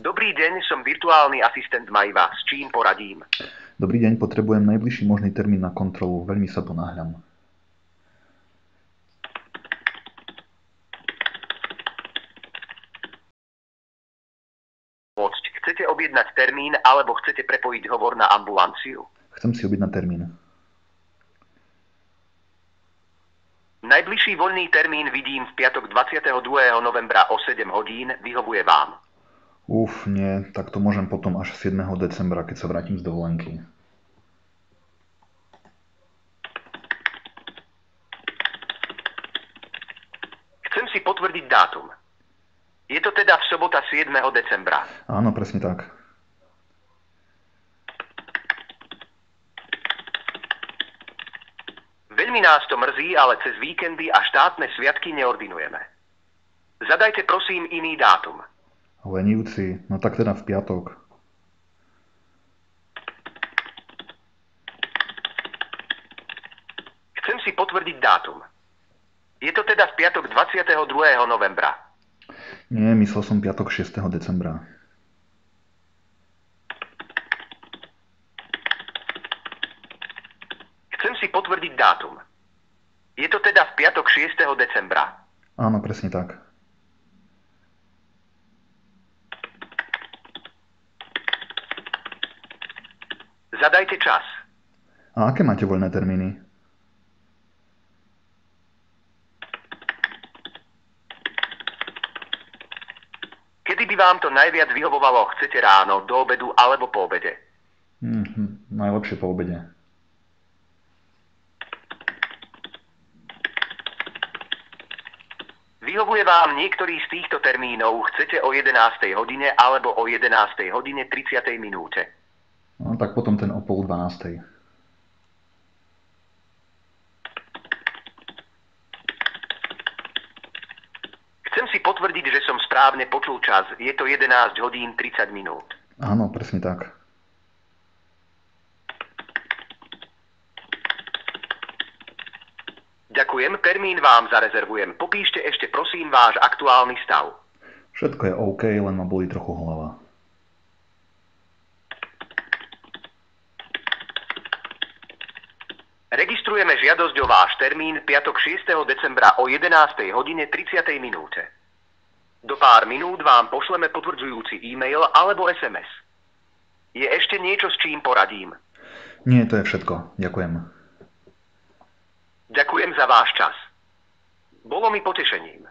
Dobrý deň, som virtuálny asistent Majva. S čím poradím? Dobrý deň, potrebujem najbližší možný termín na kontrolu. Veľmi sa ponáhľam. Chcete objednať termín alebo chcete prepojiť hovor na ambulanciu? Chcem si objednať termín. Najbližší voľný termín vidím v piatok 22. novembra o 7 hodín. Vyhovuje vám? Nie, tak to môžem potom až 7. decembra, keď sa vrátim z dovolenky. Chcem si potvrdiť dátum. Je to teda v sobota 7. decembra. Áno, presne tak. Veľmi nás to mrzí, ale cez víkendy a štátne sviatky neordinujeme. Zadajte prosím iný dátum. Lenivci, no tak teda v piatok. Chcem si potvrdiť dátum. Je to teda v piatok 22. novembra. Nie, myslel som piatok 6. decembra. Chcem si potvrdiť dátum. Je to teda v piatok 6. decembra. Áno, presne tak. Zadajte čas. A aké máte voľné termíny? Kedy by vám to najviac vyhovovalo? Chcete ráno, do obedu alebo po obede? Najlepšie po obede. Vyhovuje vám niektorý z týchto termínov? Chcete o 11. hodine alebo o 11. hodine 30. minúte? No tak potom ten o 11:30. Chcem si potvrdiť, že som správne počul čas. Je to 11 hodín 30 minút. Áno, presne tak. Ďakujem, termín vám zarezervujem. Popíšte ešte prosím váš aktuálny stav. Všetko je OK, len ma bolí trochu hlava. Registrujeme žiadosť o váš termín piatok 6. decembra o 11. hodine 30. minúte. Do pár minút vám pošleme potvrdzujúci e-mail alebo SMS. Je ešte niečo, s čím poradím? Nie, to je všetko. Ďakujem. Ďakujem za váš čas. Bolo mi potešením.